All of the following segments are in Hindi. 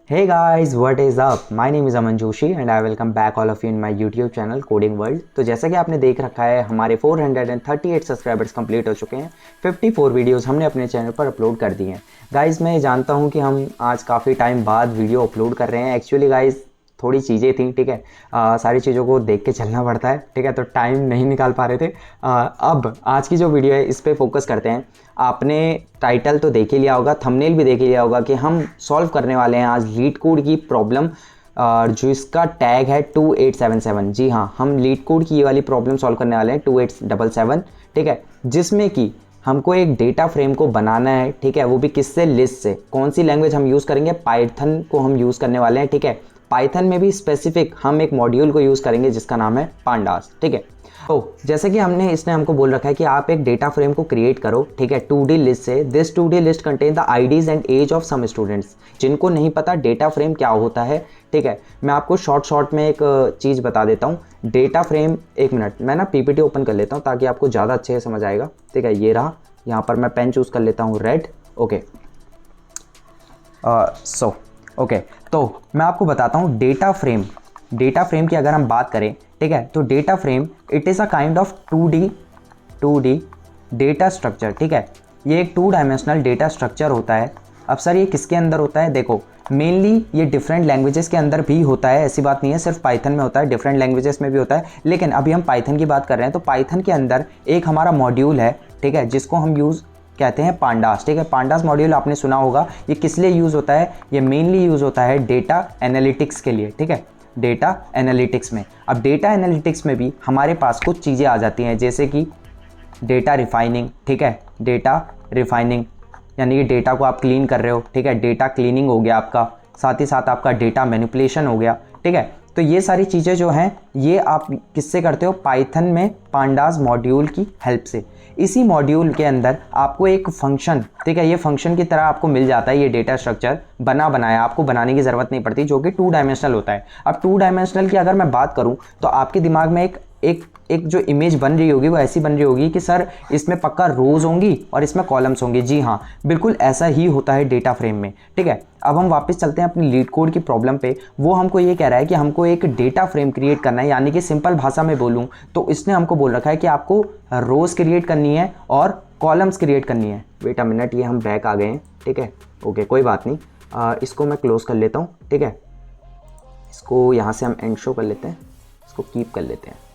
Hey guys, what is up? My name is Aman Joshi and I welcome back all of you in my YouTube channel Coding World। तो जैसा कि आपने देख रखा है हमारे 438 सब्सक्राइबर्स कंप्लीट हो चुके हैं। 54 वीडियोस हमने अपने चैनल पर अपलोड कर दिए हैं। गाइस मैं जानता हूं कि हम आज काफ़ी टाइम बाद वीडियो अपलोड कर रहे हैं। एक्चुअली गाइस थोड़ी चीज़ें थी, ठीक है। सारी चीज़ों को देख के चलना पड़ता है, ठीक है। तो टाइम नहीं निकाल पा रहे थे। अब आज की जो वीडियो है इस पर फोकस करते हैं। आपने टाइटल तो देख ही लिया होगा, थंबनेल भी देख ही लिया होगा कि हम सॉल्व करने वाले हैं आज लीड कोड की प्रॉब्लम, जो इसका टैग है 2877। जी हाँ, हम लीड कोड की ये वाली प्रॉब्लम सॉल्व करने वाले हैं 2877, ठीक है। जिसमें कि हमको एक डेटा फ्रेम को बनाना है, ठीक है। वो भी किससे? लिस्ट से। कौन सी लैंग्वेज हम यूज़ करेंगे? पाइथन को हम यूज़ करने वाले हैं, ठीक है। पाइथन में भी स्पेसिफिक हम एक मॉड्यूल को यूज़ करेंगे जिसका नाम है पांडास, ठीक है। तो जैसे कि इसने हमको बोल रखा है कि आप एक डेटा फ्रेम को क्रिएट करो, ठीक है, 2D लिस्ट से। This 2D list contain the IDs and age of some students. जिनको नहीं पता डेटा फ्रेम क्या होता है, ठीक है, मैं आपको शॉर्ट में एक चीज़ बता देता हूँ। डेटा फ्रेम, एक मिनट मैं ना पीपीटी ओपन कर लेता हूँ ताकि आपको ज़्यादा अच्छे से समझ आएगा, ठीक है। ये रहा, यहाँ पर मैं पेन चूज़ कर लेता हूँ रेड, ओके। ओके, तो मैं आपको बताता हूँ डेटा फ्रेम की अगर हम बात करें, ठीक है, तो data frame it is a kind of 2D data structure, ठीक है। ये एक 2 डायमेंशनल डेटा स्ट्रक्चर होता है। अब सर ये किसके अंदर होता है? देखो, मेनली ये डिफरेंट लैंग्वेजेस के अंदर भी होता है, ऐसी बात नहीं है सिर्फ पाइथन में होता है, डिफरेंट लैंग्वेजेस में भी होता है। लेकिन अभी हम पाइथन की बात कर रहे हैं, तो पाइथन के अंदर एक हमारा मॉड्यूल है, ठीक है, जिसको हम यूज़ कहते हैं पांडास, ठीक है। पांडास मॉड्यूल आपने सुना होगा। ये किस लिए यूज़ होता है? ये मेनली यूज़ होता है डेटा एनालिटिक्स के लिए, ठीक है, डेटा एनालिटिक्स में। अब डेटा एनालिटिक्स में भी हमारे पास कुछ चीज़ें आ जाती हैं, जैसे कि डेटा रिफाइनिंग, ठीक है। डेटा रिफाइनिंग यानी कि डेटा को आप क्लीन कर रहे हो, ठीक है, डेटा क्लीनिंग हो गया आपका। साथ ही साथ आपका डेटा मैनिपुलेशन हो गया, ठीक है। तो ये सारी चीज़ें जो हैं ये आप किससे करते हो? पाइथन में पांडास मॉड्यूल की हेल्प से। इसी मॉड्यूल के अंदर आपको एक फंक्शन, ठीक है, ये फंक्शन की तरह आपको मिल जाता है। ये डेटा स्ट्रक्चर बनाया, आपको बनाने की ज़रूरत नहीं पड़ती, जो कि 2 डायमेंशनल होता है। अब 2 डायमेंशनल की अगर मैं बात करूं तो आपके दिमाग में एक जो इमेज बन रही होगी वो ऐसी बन रही होगी कि सर इसमें पक्का रोज होंगी और इसमें कॉलम्स होंगी। जी हाँ, बिल्कुल ऐसा ही होता है डेटा फ्रेम में, ठीक है। अब हम वापस चलते हैं अपनी लीड कोड की प्रॉब्लम पे। वो हमको ये कह रहा है कि हमको एक डेटा फ्रेम क्रिएट करना है, यानी कि सिंपल भाषा में बोलूं तो इसने हमको बोल रखा है कि आपको रोज क्रिएट करनी है और कॉलम्स क्रिएट करनी है। वेट अ मिनट, ये हम बैक आ गए हैं, ठीक है, ओके, कोई बात नहीं। इसको मैं क्लोज कर लेता हूँ, ठीक है। इसको यहाँ से हम एंड शो कर लेते हैं, इसको कीप कर लेते हैं।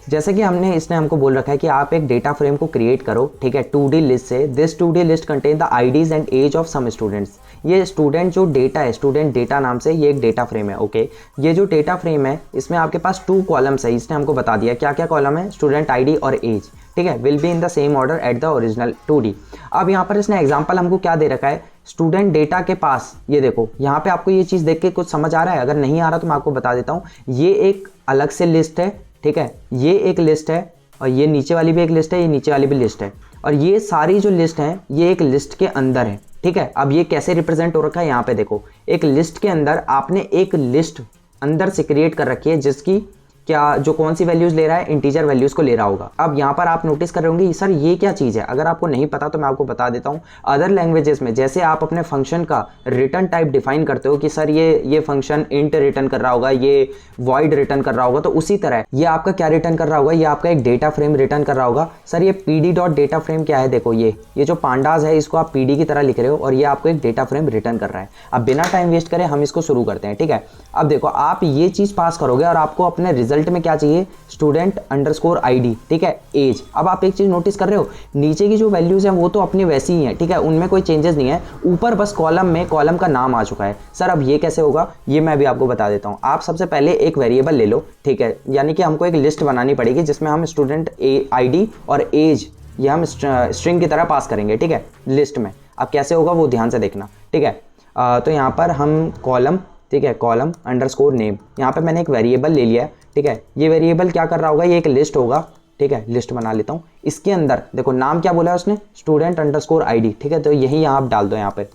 जैसे कि इसने हमको बोल रखा है कि आप एक डेटा फ्रेम को क्रिएट करो, ठीक है, 2D लिस्ट से। This 2D list contain the IDs and age of some students. ये स्टूडेंट जो डेटा है, स्टूडेंट डेटा नाम से ये एक डेटा फ्रेम है, ओके। ये जो डेटा फ्रेम है इसमें आपके पास 2 कॉलम्स है। इसने हमको बता दिया क्या क्या कॉलम है, स्टूडेंट आईडी और एज, ठीक है, will be in the same order at the original 2D। अब यहाँ पर इसने एग्जाम्पल हमको क्या दे रखा है? स्टूडेंट डेटा के पास, ये देखो यहाँ पे आपको ये चीज़ देख के कुछ समझ आ रहा है? अगर नहीं आ रहा तो मैं आपको बता देता हूँ। ये एक अलग से लिस्ट है, ठीक है, ये एक लिस्ट है और ये नीचे वाली भी एक लिस्ट है, ये नीचे वाली भी लिस्ट है, और ये सारी जो लिस्ट है ये एक लिस्ट के अंदर है, ठीक है। अब ये कैसे रिप्रेजेंट हो रखा है? यहाँ पे देखो, एक लिस्ट के अंदर आपने एक लिस्ट अंदर से क्रिएट कर रखी है जिसकी क्या, जो कौन सी वैल्यूज ले रहा है? इंटीजर वैल्यूज को ले रहा होगा। अब यहाँ पर आप नोटिस कर रहे होंगे सर ये क्या चीज़ है। अगर आपको नहीं पता तो मैं आपको बता देता हूँ। अदर लैंग्वेजेस में जैसे आप अपने फंक्शन का रिटर्न टाइप डिफाइन करते हो कि सर ये फंक्शन इंट रिटर्न कर रहा होगा, ये वॉइड रिटर्न कर रहा होगा, तो उसी तरह ये आपका क्या रिटर्न कर रहा होगा? ये आपका एक डेटा फ्रेम रिटर्न कर रहा होगा। सर ये pd डॉट डेटा फ्रेम क्या है? देखो ये जो पांडास है इसको आप pd की तरह लिख रहे हो और ये आपको एक डेटा फ्रेम रिटर्न कर रहा है। अब बिना टाइम वेस्ट करे हम इसको शुरू करते हैं, ठीक है। अब देखो आप ये चीज़ पास करोगे और आपको अपने रिजल्ट में क्या चाहिए? स्टूडेंट अंडरस्कोर आईडी, ठीक है, एज। अब आप एक चीज नोटिस कर रहे हो, नीचे की जो वैल्यूज हैं वो तो अपनी वैसी ही हैं, ठीक है, उनमें कोई चेंजेस नहीं है। ऊपर बस कॉलम का नाम आ चुका है। सर अब ये कैसे होगा? ये मैं भी आपको बता देता हूं। आप सबसे पहले एक वेरिएबल ले लो, ठीक है, यानी कि हमको एक लिस्ट बनानी पड़ेगी जिसमें हम स्टूडेंट आईडी और एज ये हम स्ट्रिंग की तरह पास करेंगे, ठीक है, लिस्ट में। अब कैसे होगा वो ध्यान से देखना, ठीक है। तो यहाँ पर हम कॉलम, ठीक है, कॉलम अंडरस्कोर नेम, यहाँ पे मैंने एक वेरिएबल ले लिया है, ठीक है। ये वेरिएबल क्या कर रहा होगा? ये एक लिस्ट होगा, ठीक है, लिस्ट बना लेता हूँ। इसके अंदर देखो नाम क्या बोला है उसने? स्टूडेंट अंडरस्कोर आईडी, ठीक है, तो यही आप डाल दो यहाँ पे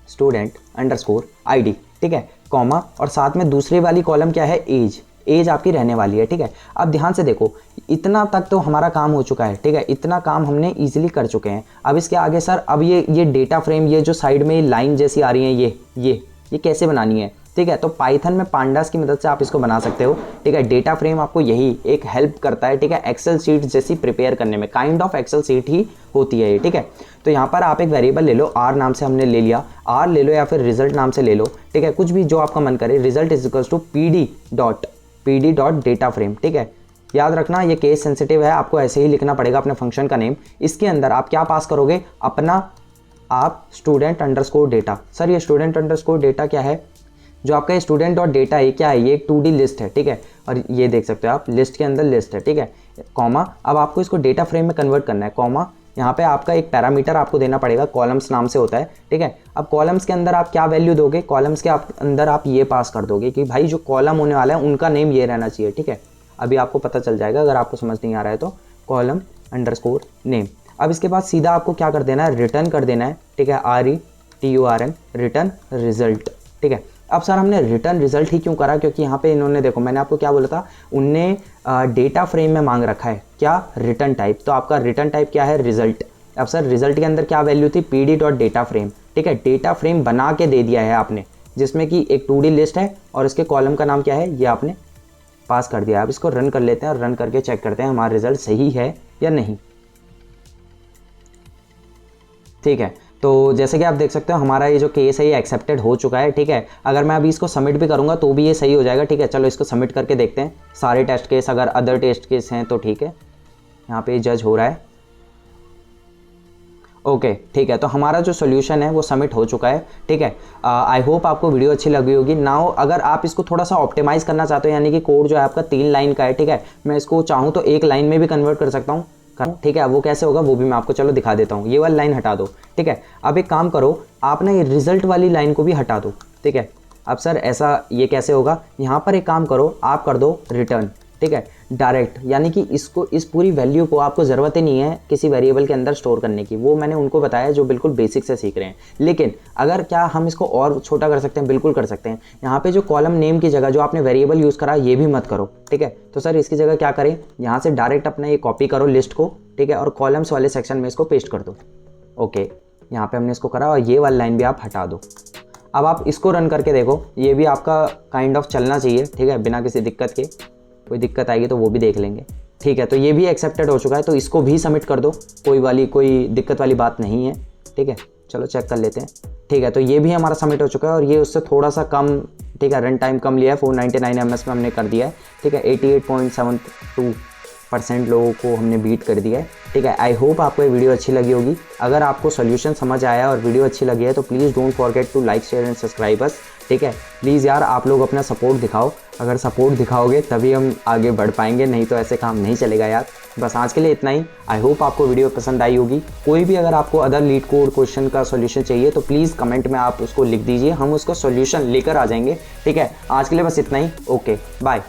स्टूडेंट अंडरस्कोर आईडी, ठीक है, कॉमा, और साथ में दूसरी वाली कॉलम क्या है? एज, एज आपकी रहने वाली है, ठीक है। अब ध्यान से देखो, इतना तक तो हमारा काम हो चुका है, ठीक है, इतना काम हमने ईजिली कर चुके हैं। अब इसके आगे सर, अब ये डेटा फ्रेम, ये जो साइड में लाइन जैसी आ रही है, ये कैसे बनानी है, ठीक है। तो पाइथन में पांडास की मदद से आप इसको बना सकते हो, ठीक है। डेटा फ्रेम आपको यही एक हेल्प करता है, ठीक है, एक्सेल सीट जैसी प्रिपेयर करने में, काइंड ऑफ एक्सेल सीट ही होती है ये, ठीक है। तो यहाँ पर आप एक वेरिएबल ले लो, आर नाम से हमने ले लिया, आर ले लो या फिर रिजल्ट नाम से ले लो, ठीक है, कुछ भी जो आपका मन करे। Result is equals to P D dot data frame, ठीक है। याद रखना ये केस सेंसिटिव है, आपको ऐसे ही लिखना पड़ेगा अपने फंक्शन का नेम। इसके अंदर आप क्या पास करोगे, अपना आप स्टूडेंट अंडरस्कोर डेटा। सर ये स्टूडेंट अंडरस्कोर डेटा क्या है, जो आपका स्टूडेंट डॉट डेटा है क्या है, ये एक 2D लिस्ट है, ठीक है। और ये देख सकते हो आप, लिस्ट के अंदर लिस्ट है, ठीक है, कॉमा। अब आपको इसको डेटा फ्रेम में कन्वर्ट करना है, कॉमा। यहाँ पे आपका एक पैरामीटर आपको देना पड़ेगा, कॉलम्स नाम से होता है, ठीक है। अब कॉलम्स के अंदर आप क्या वैल्यू दोगे, कॉलम्स के अंदर आप ये पास कर दोगे कि भाई जो कॉलम होने वाला है उनका नेम ये रहना चाहिए, ठीक है। अभी आपको पता चल जाएगा, अगर आपको समझ नहीं आ रहा है तो कॉलम अंडरस्कोर नेम। अब इसके बाद सीधा आपको क्या कर देना है, रिटर्न कर देना है, ठीक है, RETURN, रिटर्न रिजल्ट, ठीक है। अब सर हमने रिटर्न रिजल्ट ही क्यों करा, क्योंकि यहाँ पे इन्होंने, देखो मैंने आपको क्या बोला था, उनने डेटा फ्रेम में मांग रखा है क्या, रिटर्न टाइप। तो आपका रिटर्न टाइप क्या है, रिजल्ट। अब सर रिजल्ट के अंदर क्या वैल्यू थी, PD डॉट डेटा फ्रेम, ठीक है। डेटा फ्रेम बना के दे दिया है आपने, जिसमें कि एक 2D लिस्ट है और इसके कॉलम का नाम क्या है, ये आपने पास कर दिया। अब इसको रन कर लेते हैं और रन करके चेक करते हैं हमारा रिजल्ट सही है या नहीं, ठीक है। तो जैसे कि आप देख सकते हो हमारा ये जो केस है ये एक्सेप्टेड हो चुका है, ठीक है। अगर मैं अभी इसको सबमिट भी करूंगा तो भी ये सही हो जाएगा, ठीक है। चलो इसको सबमिट करके देखते हैं सारे टेस्ट केस, अगर अदर टेस्ट केस हैं तो ठीक है। यहाँ पे जज हो रहा है, ओके, ठीक है। तो हमारा जो सोल्यूशन है वो सबमिट हो चुका है, ठीक है। आई होप आपको वीडियो अच्छी लगी होगी। नाउ अगर आप इसको थोड़ा सा ऑप्टिमाइज़ करना चाहते हो, यानी कि कोड जो है आपका 3 लाइन का है, ठीक है, मैं इसको चाहूँ तो 1 लाइन में भी कन्वर्ट कर सकता हूँ, ठीक है। वो कैसे होगा वो भी मैं आपको चलो दिखा देता हूँ। ये वाली लाइन हटा दो, ठीक है। अब एक काम करो, आप ना ये रिजल्ट वाली लाइन को भी हटा दो, ठीक है। अब सर ऐसा ये कैसे होगा, यहाँ पर एक काम करो, आप कर दो रिटर्न, ठीक है, डायरेक्ट, यानी कि इसको, इस पूरी वैल्यू को आपको ज़रूरत ही नहीं है किसी वेरिएबल के अंदर स्टोर करने की। वो मैंने उनको बताया जो बिल्कुल बेसिक से सीख रहे हैं। लेकिन अगर क्या हम इसको और छोटा कर सकते हैं, बिल्कुल कर सकते हैं। यहाँ पे जो कॉलम नेम की जगह जो आपने वेरिएबल यूज़ करा ये भी मत करो, ठीक है। तो सर इसकी जगह क्या करें, यहाँ से डायरेक्ट अपना ये कॉपी करो लिस्ट को, ठीक है, और कॉलम्स वाले सेक्शन में इसको पेस्ट कर दो, ओके। यहाँ पे हमने इसको करा और ये वाली लाइन भी आप हटा दो। अब आप इसको रन करके देखो, ये भी आपका काइंड ऑफ चलना चाहिए, ठीक है, बिना किसी दिक्कत के। कोई दिक्कत आएगी तो वो भी देख लेंगे, ठीक है। तो ये भी एक्सेप्टेड हो चुका है, तो इसको भी सबमिट कर दो, कोई दिक्कत वाली बात नहीं है, ठीक है। चलो चेक कर लेते हैं, ठीक है। तो ये भी हमारा सबमिट हो चुका है और ये उससे थोड़ा सा कम, ठीक है, रन टाइम कम लिया है, 499 ms में हमने कर दिया है, ठीक है। 88.72% लोगों को हमने बीट कर दिया है, ठीक है। आई होप आपको ये वीडियो अच्छी लगी होगी। अगर आपको सोल्यूशन समझ आया और वीडियो अच्छी लगी है तो please don't forget to like, share and subscribe us, ठीक है। प्लीज़ यार आप लोग अपना सपोर्ट दिखाओ, अगर सपोर्ट दिखाओगे तभी हम आगे बढ़ पाएंगे, नहीं तो ऐसे काम नहीं चलेगा यार। बस आज के लिए इतना ही। आई होप आपको वीडियो पसंद आई होगी। कोई भी अगर आपको अदर लीड कोड क्वेश्चन का सॉल्यूशन चाहिए तो प्लीज़ कमेंट में आप उसको लिख दीजिए, हम उसको सॉल्यूशन लेकर आ जाएंगे, ठीक है। आज के लिए बस इतना ही, ओके बाय।